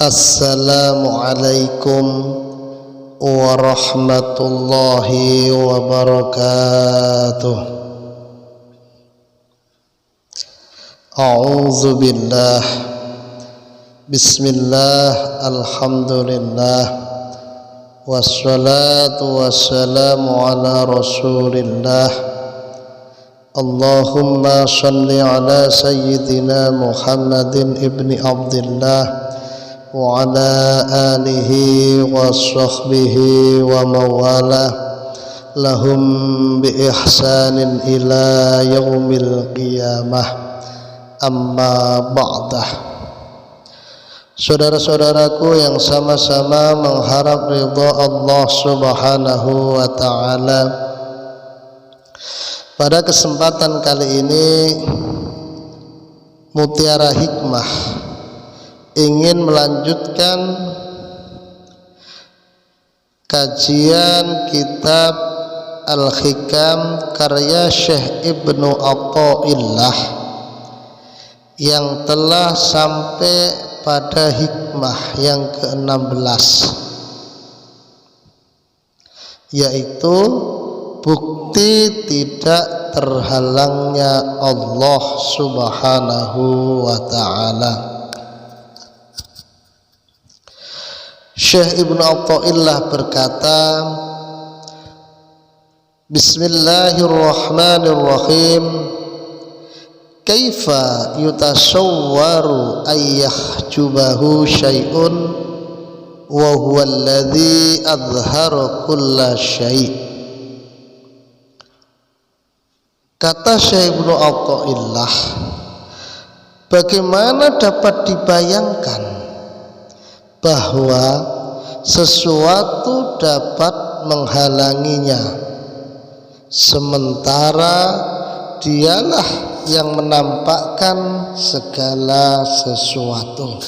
Assalamualaikum warahmatullahi wabarakatuh. A'udzu billah. Bismillah, alhamdulillah, wassalatu wassalamu ala rasulillah. Allahumma shalli ala sayyidina Muhammadin ibni Abdillah wa ala alihi wa sahbihi wa mawalah lahum bi ihsanin ila yaumil qiyamah. Amma ba'dah. Saudara-saudaraku yang sama-sama mengharap ridha Allah Subhanahu wa ta'ala, pada kesempatan kali ini Mutiara Hikmah ingin melanjutkan kajian kitab Al-Hikam karya Syekh Ibnu Athaillah yang telah sampai pada hikmah yang ke-16, yaitu bukti tidak terhalangnya Allah Subhanahu wa ta'ala. Syekh Ibnu Athaillah berkata, Bismillahirrahmanirrahim. Kaifa yutasawwaru ayyahjubahu syai'un wa huwa alladhi adhhara kulla syai'. Kata Syekh Ibnu Athaillah, bagaimana dapat dibayangkan bahwa sesuatu dapat menghalanginya, sementara dialah yang menampakkan segala sesuatu.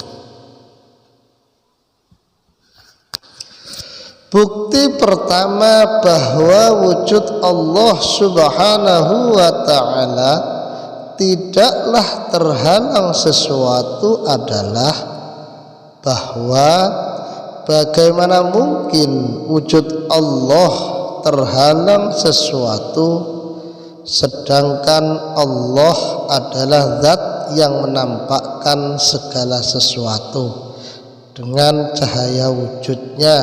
Bukti pertama bahwa wujud Allah Subhanahu wa ta'ala tidaklah terhalang sesuatu adalah bahwa bagaimana mungkin wujud Allah terhalang sesuatu, sedangkan Allah adalah zat yang menampakkan segala sesuatu dengan cahaya wujudnya,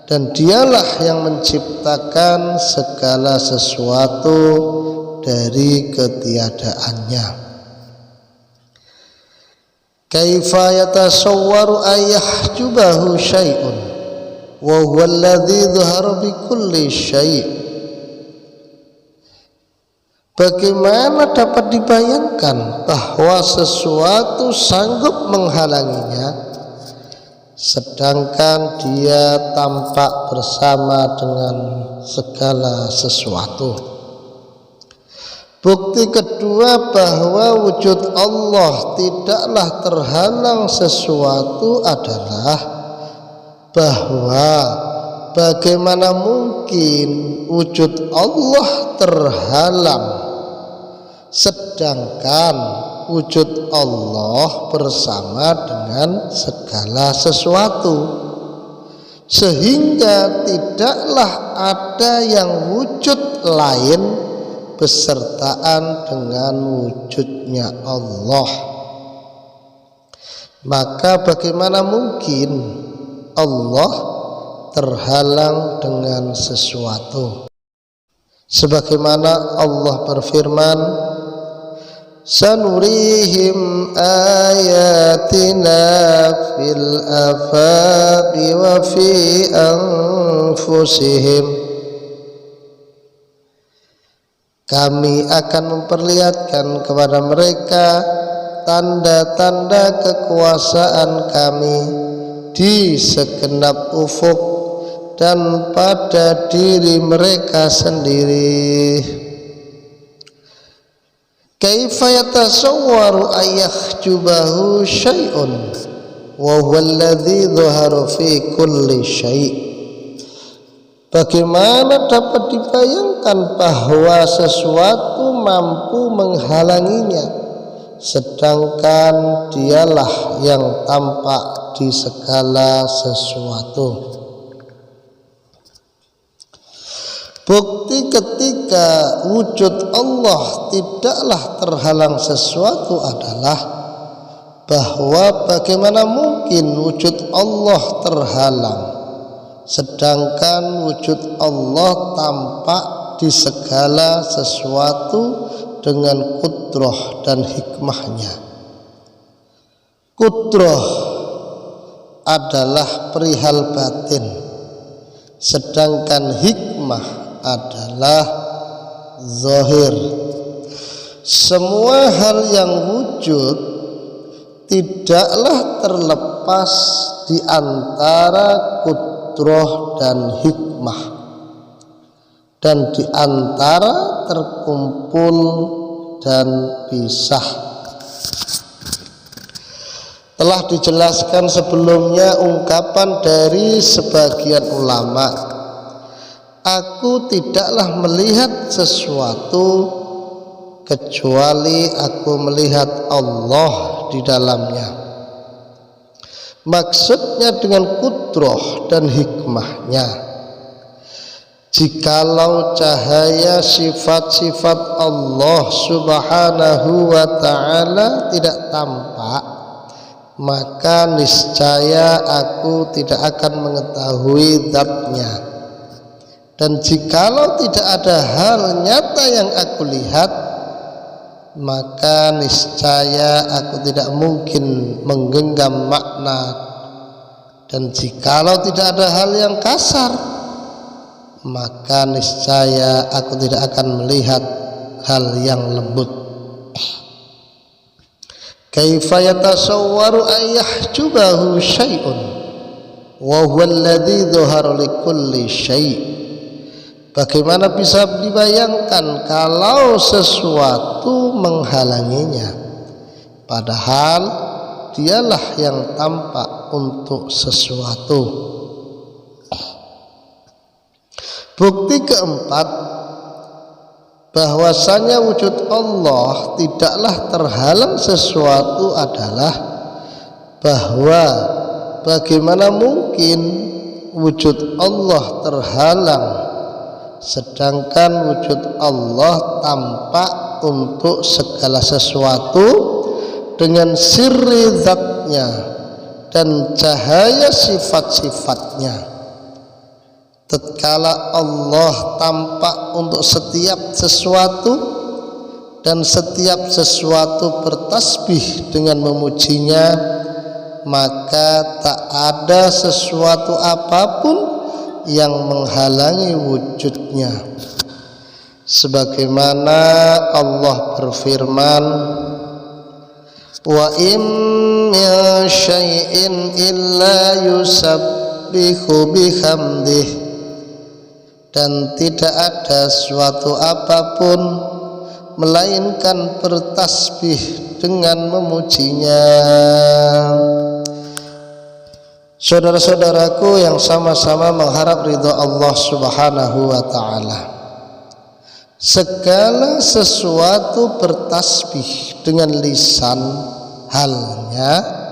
dan dialah yang menciptakan segala sesuatu dari ketiadaannya. Kaifa yatasawwaru ayyahjubahu syai'un wa huwa alladhi dhahara bi kulli syai'. Bagaimana dapat dibayangkan bahwa sesuatu sanggup menghalanginya, sedangkan dia tampak bersama dengan segala sesuatu. Bukti kedua bahwa wujud Allah tidaklah terhalang sesuatu adalah bahwa bagaimana mungkin wujud Allah terhalang, sedangkan wujud Allah bersama dengan segala sesuatu, sehingga tidaklah ada yang wujud lain besertaan dengan wujudnya Allah. Maka bagaimana mungkin Allah terhalang dengan sesuatu? Sebagaimana Allah berfirman, sanurihim ayatina fil afaqi wa fi anfusihim. Kami akan memperlihatkan kepada mereka tanda-tanda kekuasaan kami di segenap ufuk dan pada diri mereka sendiri. Kaifa yatasawwaru ayyahjubahu syai'un wa huwa alladhi dhahara fi kulli syai'. Bagaimana dapat dibayangkan bahwa sesuatu mampu menghalanginya, sedangkan dialah yang tampak di segala sesuatu. Bukti ketika wujud Allah tidaklah terhalang sesuatu adalah bahwa bagaimana mungkin wujud Allah terhalang sedangkan wujud Allah tampak di segala sesuatu dengan kudrah dan hikmahnya. Kudrah adalah perihal batin, sedangkan hikmah adalah zahir. Semua hal yang wujud tidaklah terlepas di antara kudrah dan hikmah, dan di antara terkumpul dan pisah. Telah dijelaskan sebelumnya ungkapan dari sebagian ulama, aku tidaklah melihat sesuatu kecuali aku melihat Allah di dalamnya. Maksudnya dengan kudrah dan hikmahnya, jikalau cahaya sifat-sifat Allah subhanahu wa ta'ala tidak tampak, maka niscaya aku tidak akan mengetahui zatnya. Dan jikalau tidak ada hal nyata yang aku lihat, maka niscaya aku tidak mungkin menggenggam makna. Dan jikalau tidak ada hal yang kasar, maka niscaya aku tidak akan melihat hal yang lembut. Kaifa yatasawwaru ayyahjubahu syai'un wa huwa alladhi dhahara likulli syai'. Bagaimana bisa dibayangkan kalau sesuatu menghalanginya, padahal dialah yang tampak untuk sesuatu. Bukti keempat, bahwasanya wujud Allah tidaklah terhalang sesuatu adalah bahwa bagaimana mungkin wujud Allah terhalang sedangkan wujud Allah tampak untuk segala sesuatu dengan sirri zatnya dan cahaya sifat-sifatnya. Tatkala Allah tampak untuk setiap sesuatu dan setiap sesuatu bertasbih dengan memujinya, maka tak ada sesuatu apapun yang menghalangi wujudnya. Sebagaimana Allah berfirman, wa in min syai'in illa yusabbihu bihamdih, dan tidak ada suatu apapun melainkan bertasbih dengan memujinya. Saudara-saudaraku yang sama-sama mengharap ridha Allah subhanahu wa ta'ala, segala sesuatu bertasbih dengan lisan halnya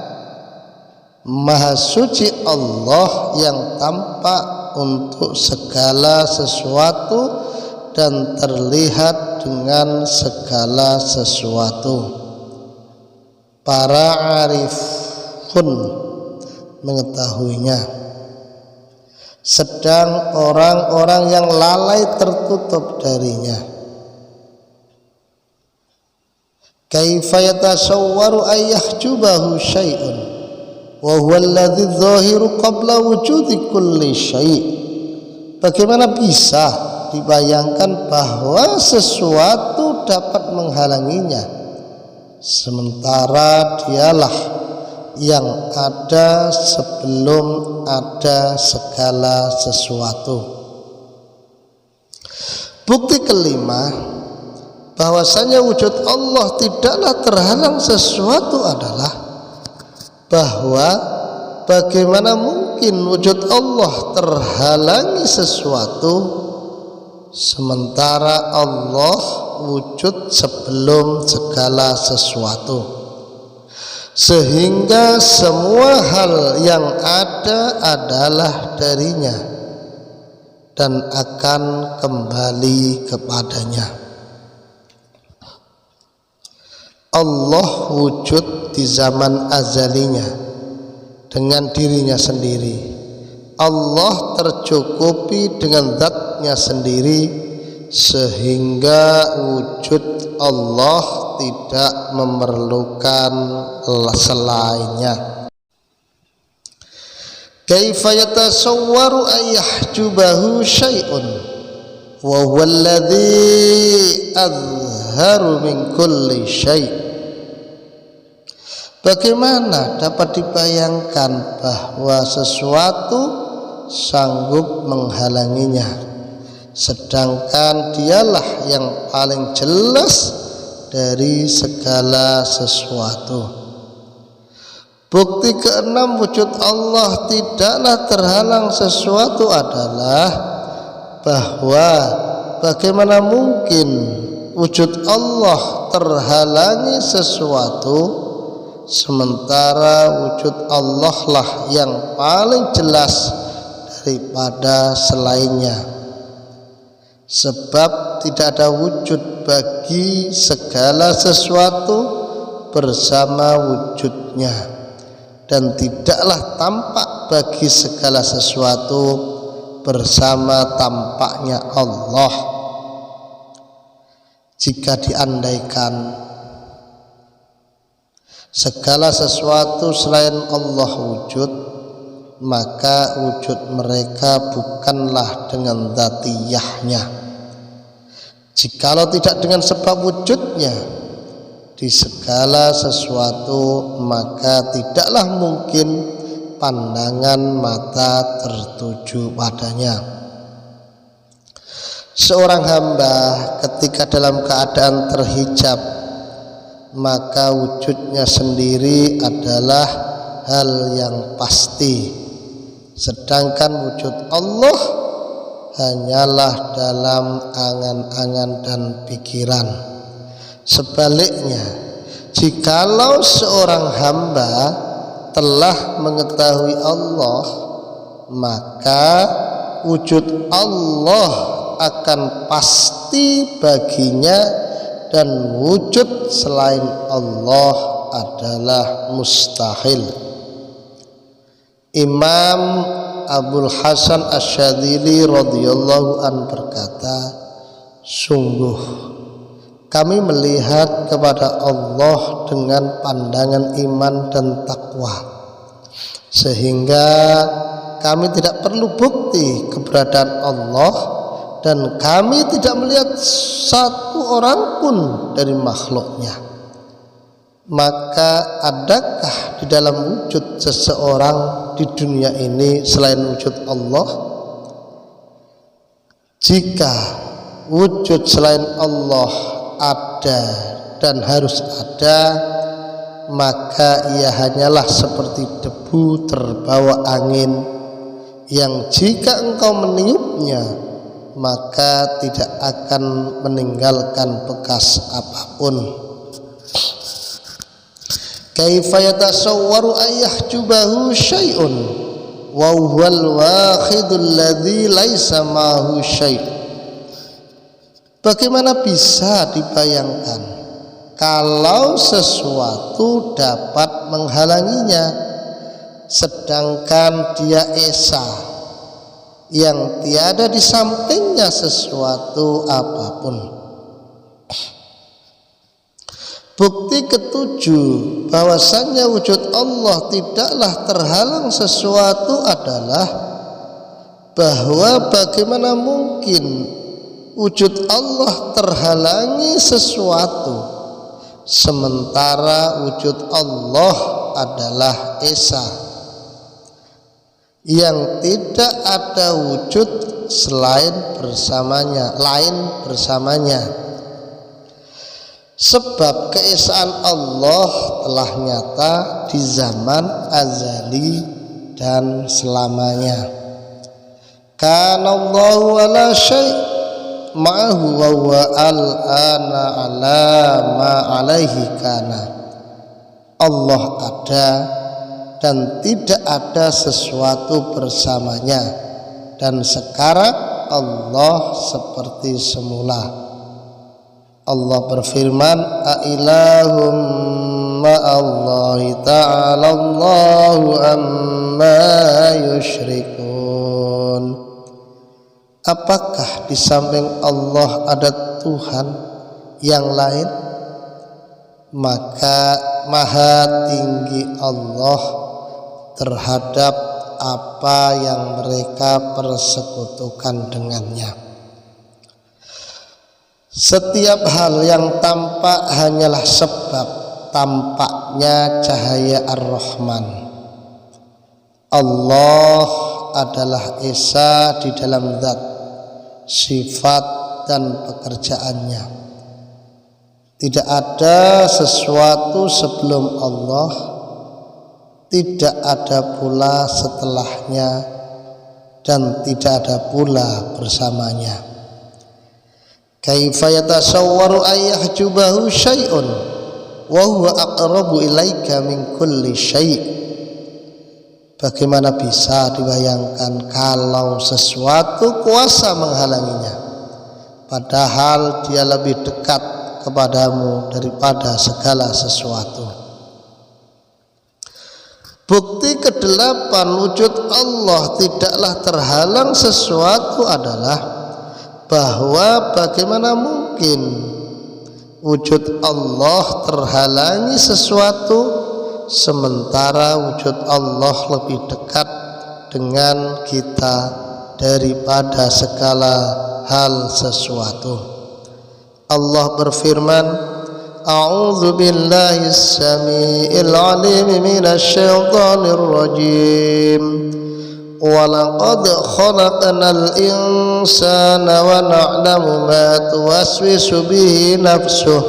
Maha suci Allah yang tampak untuk segala sesuatu dan terlihat dengan segala sesuatu. Para arif pun mengetahuinya, sedang orang-orang yang lalai tertutup darinya. Kaifa yatasawwaru ayyahjubahu syai'un wa huwa alladhi dhahiru qabla wujudi kulli syai'. Bagaimana bisa dibayangkan bahwa sesuatu dapat menghalanginya sementara dialah yang ada sebelum ada segala sesuatu. Bukti kelima, bahwasanya wujud Allah tidaklah terhalang sesuatu adalah bahwa bagaimana mungkin wujud Allah terhalangi sesuatu sementara Allah wujud sebelum segala sesuatu. sehingga semua hal yang ada adalah darinya dan akan kembali kepadanya. Allah wujud di zaman azalinya dengan dirinya sendiri. Allah tercukupi dengan zatnya sendiri, sehingga wujud Allah tidak memerlukan selainnya. Kaifa yatasawwaru ayyahjubahu syai'un wa huwa alladhi azharu min kulli syai'. Bagaimana dapat dibayangkan bahwa sesuatu sanggup menghalanginya, sedangkan dialah yang paling jelas dari segala sesuatu. Bukti keenam wujud Allah tidaklah terhalang sesuatu adalah bahwa bagaimana mungkin wujud Allah terhalangi sesuatu, sementara wujud Allah lah yang paling jelas daripada selainnya. Sebab tidak ada wujud bagi segala sesuatu bersama wujudnya, dan tidaklah tampak bagi segala sesuatu bersama tampaknya Allah. Jika diandaikan segala sesuatu selain Allah wujud, maka wujud mereka bukanlah dengan dzatiyahnya. Jikalau tidak dengan sebab wujudnya di segala sesuatu, maka tidaklah mungkin pandangan mata tertuju padanya. Seorang hamba ketika dalam keadaan terhijab, maka wujudnya sendiri adalah hal yang pasti, sedangkan wujud Allah hanyalah dalam angan-angan dan pikiran. Sebaliknya, jikalau seorang hamba telah mengetahui Allah, maka wujud Allah akan pasti baginya, dan wujud selain Allah adalah mustahil. Imam Abul Hasan Asyadzili radhiyallahu an berkata, sungguh kami melihat kepada Allah dengan pandangan iman dan takwa, sehingga kami tidak perlu bukti keberadaan Allah, dan kami tidak melihat satu orang pun dari makhluknya. Maka adakah di dalam wujud seseorang di dunia ini selain wujud Allah? Jika wujud selain Allah ada dan harus ada, maka ia hanyalah seperti debu terbawa angin, yang jika engkau meniupnya, maka tidak akan meninggalkan bekas apapun. Kaifa yatasawwaru ayyahjubahu syai'un wa huwal wahidul ladzi laisa ma'ahu syai'. Bagaimana bisa dibayangkan kalau sesuatu dapat menghalanginya, sedangkan dia esa, yang tiada di sampingnya sesuatu apapun. Bukti ketujuh bahwasannya wujud Allah tidaklah terhalang sesuatu adalah bahwa bagaimana mungkin wujud Allah terhalangi sesuatu, sementara wujud Allah adalah esa, yang tidak ada wujud selain bersamanya, lain bersamanya. Sebab keesaan Allah telah nyata di zaman azali dan selamanya. Kana Allahu ala syai' ma'ahu wa huwa al-ana ala ma alaihi kana. Allah ada dan tidak ada sesuatu bersamanya, dan sekarang Allah seperti semula. Allah berfirman, "Ailahum ma'allahi ta'ala Allahu amma yusyrikun." Apakah di samping Allah ada Tuhan yang lain? Maka maha tinggi Allah terhadap apa yang mereka persekutukan dengannya. Setiap hal yang tampak hanyalah sebab tampaknya cahaya Ar-Rahman. Allah adalah esa di dalam zat, sifat dan pekerjaannya. Tidak ada sesuatu sebelum Allah, tidak ada pula setelahnya, dan tidak ada pula bersamanya. Kaifa yatasawwaru ayyahjubahu syai'un wa huwa aqrabu ilaika min kulli syai'. Bagaimana bisa dibayangkan kalau sesuatu kuasa menghalanginya, padahal dia lebih dekat kepadamu daripada segala sesuatu. Bukti kedelapan wujud Allah tidaklah terhalang sesuatu adalah bahwa bagaimana mungkin wujud Allah terhalangi sesuatu, sementara wujud Allah lebih dekat dengan kita daripada segala hal sesuatu. Allah berfirman, "A'udzu billahi as-sami'il 'alim minasy syaithanir rajim. Walaqad khalaqnal insana wa na'lamu ma tuwaswisu bihi nafsuh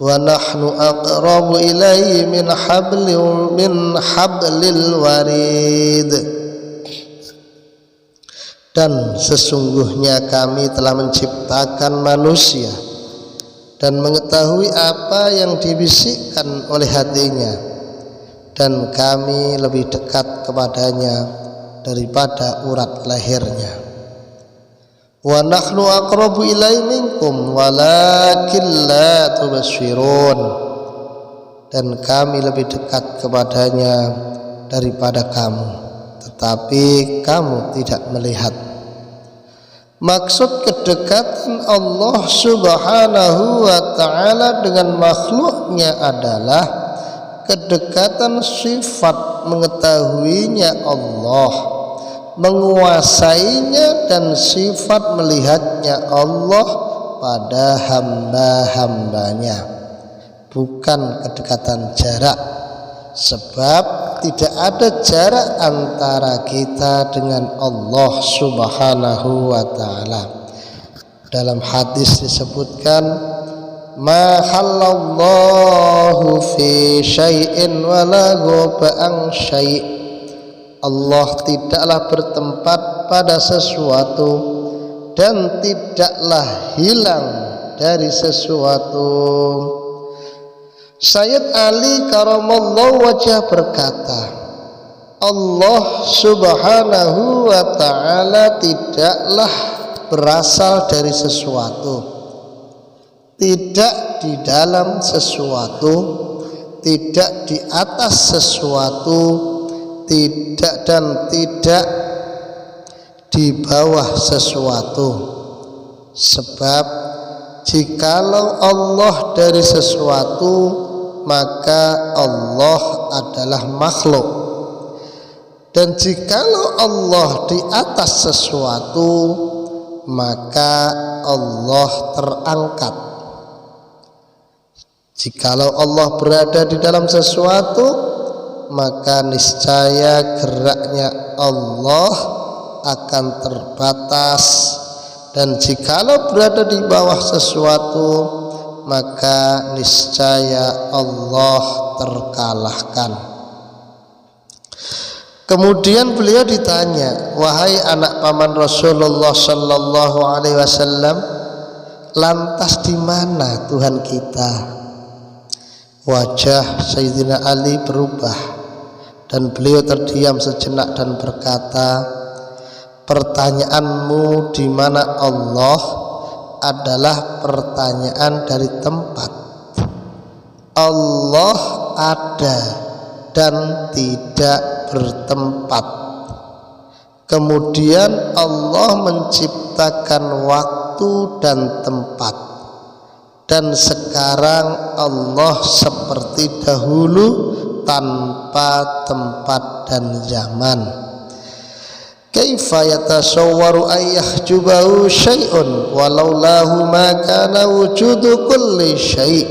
wa nahnu aqrabu ilaihi min hablil warid." Dan sesungguhnya kami telah menciptakan manusia dan mengetahui apa yang dibisikkan oleh hatinya, dan kami lebih dekat kepadanya daripada urat lehernya. Wa nahnu aqrabu ilaihi minkum walakin la tubsirun. Dan kami lebih dekat kepadanya daripada kamu, tetapi kamu tidak melihat. Maksud kedekatan Allah Subhanahu wa ta'ala dengan makhluknya adalah kedekatan sifat mengetahuinya Allah, menguasainya, dan sifat melihatnya Allah pada hamba-hambanya, bukan kedekatan jarak. Sebab tidak ada jarak antara kita dengan Allah Subhanahu wa ta'ala. Dalam hadis disebutkan, "Ma halallahu fi syai'in wa la ghuba'an syai'." Allah tidaklah bertempat pada sesuatu dan tidaklah hilang dari sesuatu. Sayyid Ali karamallahu wajhah berkata, Allah Subhanahu wa ta'ala tidaklah berasal dari sesuatu, tidak di dalam sesuatu, tidak di atas sesuatu, tidak dan tidak di bawah sesuatu. Sebab jikalau Allah dari sesuatu, maka Allah adalah makhluk, dan jikalau Allah di atas sesuatu, maka Allah terangkat. Jikalau Allah berada di dalam sesuatu, maka niscaya geraknya Allah akan terbatas, dan jikalau berada di bawah sesuatu, maka niscaya Allah terkalahkan. Kemudian beliau ditanya, "Wahai anak paman Rasulullah sallallahu alaihi wasallam, lantas di mana Tuhan kita?" Wajah Sayyidina Ali berubah dan beliau terdiam sejenak dan berkata, pertanyaanmu di mana Allah adalah pertanyaan dari tempat. Allah ada dan tidak bertempat. Kemudian Allah menciptakan waktu dan tempat, dan sekarang Allah seperti dahulu tanpa tempat dan zaman. Kaifa yatasawwaru ayyahjubahu syai'un walaulahu ma kana wujudu kulli syai'.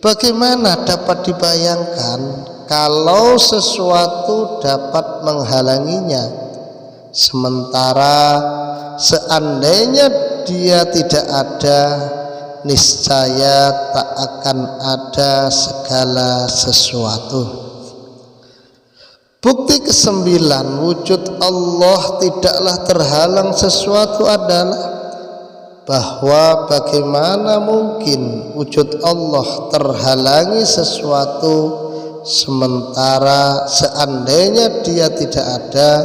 Bagaimana dapat dibayangkan kalau sesuatu dapat menghalanginya, sementara seandainya dia tidak ada, niscaya tak akan ada segala sesuatu. Bukti ke-9 wujud Allah tidaklah terhalang sesuatu adalah bahwa bagaimana mungkin wujud Allah terhalangi sesuatu sementara seandainya dia tidak ada,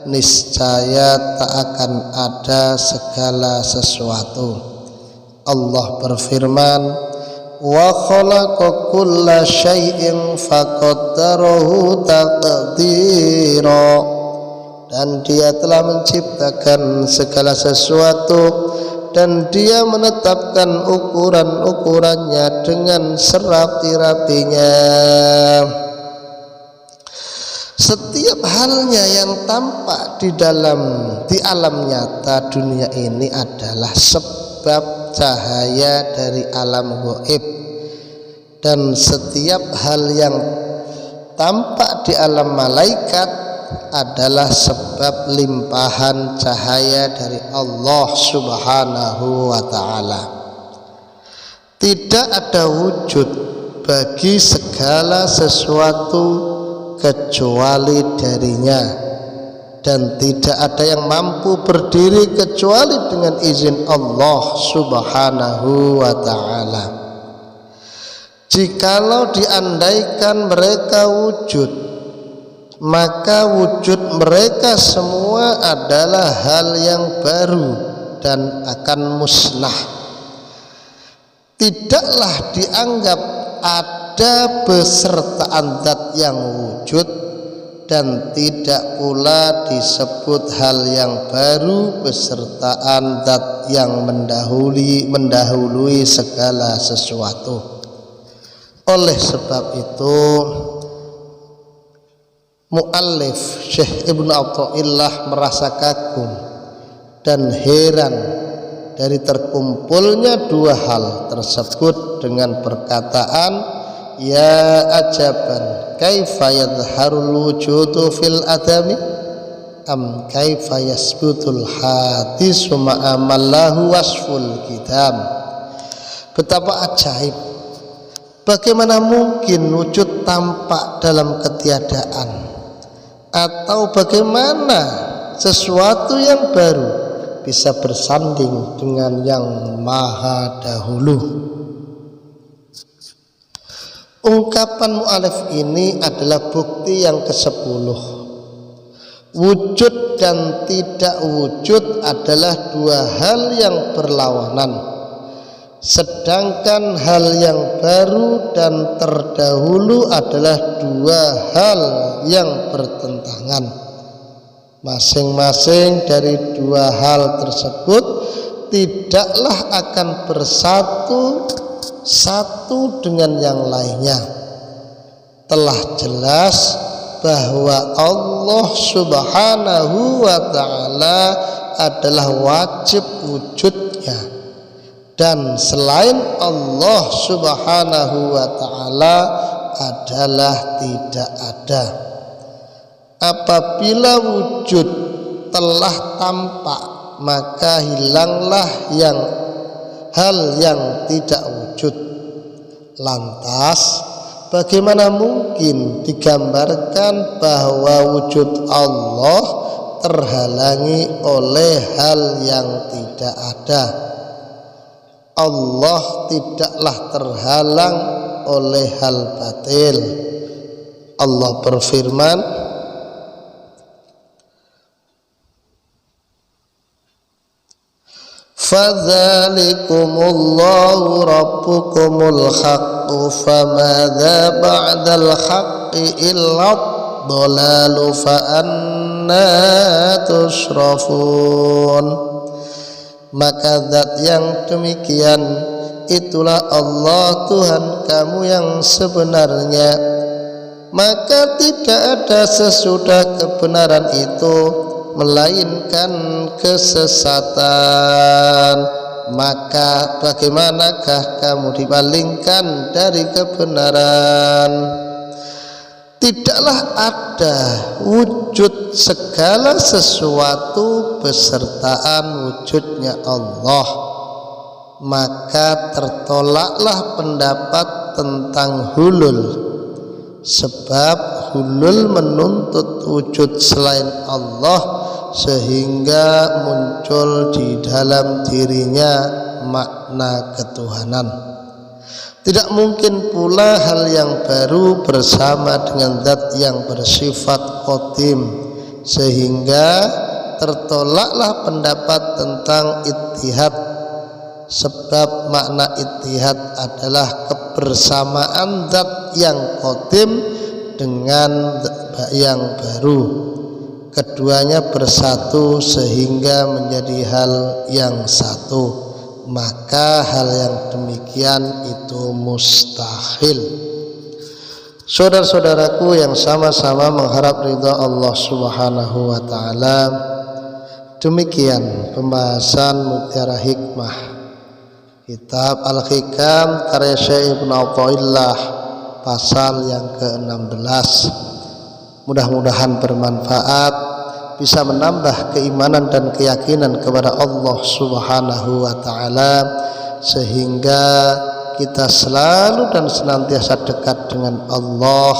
niscaya tak akan ada segala sesuatu. Allah berfirman, wa khalaqa kulla syai'in faqaddarahu taqdira, dan dia telah menciptakan segala sesuatu dan dia menetapkan ukuran-ukurannya dengan serapi-rapinya. Setiap halnya yang tampak di alam nyata dunia ini adalah sebab cahaya dari alam gaib, dan setiap hal yang tampak di alam malaikat adalah sebab limpahan cahaya dari Allah Subhanahu wa ta'ala. Tidak ada wujud bagi segala sesuatu kecuali darinya, dan tidak ada yang mampu berdiri kecuali dengan izin Allah Subhanahu wa ta'ala. Jikalau diandaikan mereka wujud, maka wujud mereka semua adalah hal yang baru dan akan musnah. Tidaklah dianggap ada besertaan zat yang wujud, dan tidak pula disebut hal yang baru besertaan zat yang mendahului segala sesuatu. Oleh sebab itu, muallif Syekh Ibnu Athaillah merasa kagum dan heran dari terkumpulnya dua hal tersebut dengan perkataan, ya ajaban kaifa yadharul wujudu fil adami am kaifa yasbutul hadisu ma'amallahu wasful kitab. Betapa ajaib, bagaimana mungkin wujud tampak dalam ketiadaan, atau bagaimana sesuatu yang baru bisa bersanding dengan yang maha dahulu. Ungkapan mu'alif ini adalah bukti yang ke-10. Wujud dan tidak wujud adalah dua hal yang berlawanan, sedangkan hal yang baru dan terdahulu adalah dua hal yang bertentangan. Masing-masing dari dua hal tersebut tidaklah akan bersatu satu dengan yang lainnya. Telah jelas bahwa Allah Subhanahu wa ta'ala adalah wajib wujudnya, dan selain Allah Subhanahu wa ta'ala adalah tidak ada. Apabila wujud telah tampak, maka hilanglah hal yang tidak wujud. Lantas bagaimana mungkin digambarkan bahwa wujud Allah terhalangi oleh hal yang tidak ada? Allah tidaklah terhalang oleh hal batil. Allah berfirman, fadzalikumullahu rabbukumul haqqu famadza ba'dal haqqi illa dhalalu fa anna tusrafun. Maka zat yang demikian itulah Allah Tuhan kamu yang sebenarnya, maka tidak ada sesudah kebenaran itu melainkan kesesatan. Maka bagaimanakah kamu dipalingkan dari kebenaran? Tidaklah ada wujud segala sesuatu besertaan wujudnya Allah, maka tertolaklah pendapat tentang hulul, sebab hulul menuntut wujud selain Allah sehingga muncul di dalam dirinya makna ketuhanan. Tidak mungkin pula hal yang baru bersama dengan zat yang bersifat qadim, sehingga tertolaklah pendapat tentang ittihad, sebab makna ittihad adalah kebersamaan zat yang qadim dengan yang baru. Keduanya bersatu sehingga menjadi hal yang satu. Maka hal yang demikian itu mustahil. Saudara-saudaraku yang sama-sama mengharap ridha Allah Subhanahu wa taala, demikian pembahasan Mutiara Hikmah kitab Al-Hikam karya Syekh Ibnu Athaillah pasal yang ke-16. Mudah-mudahan bermanfaat, bisa menambah keimanan dan keyakinan kepada Allah Subhanahu wa taala, sehingga kita selalu dan senantiasa dekat dengan Allah,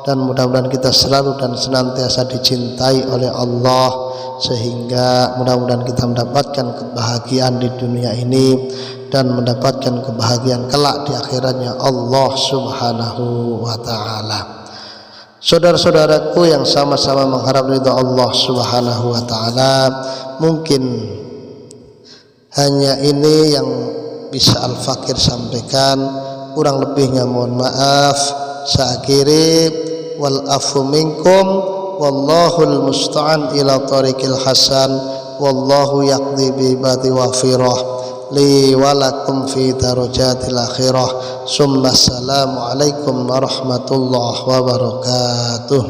dan mudah-mudahan kita selalu dan senantiasa dicintai oleh Allah, sehingga mudah-mudahan kita mendapatkan kebahagiaan di dunia ini dan mendapatkan kebahagiaan kelak di akhiratnya Allah Subhanahu wa taala. Saudara-saudaraku yang sama-sama mengharap ridha Allah Subhanahu wa taala, mungkin hanya ini yang bisa Al-Fakir sampaikan, kurang lebihnya mohon maaf. Saya akhiri, wal afu minkum wallahul musta'an ila tariqil hasan wallahu yaqdi bi ibadi wafirah li walakum fi darajatil akhirah. Summa assalamu alaikum warahmatullahi wabarakatuh.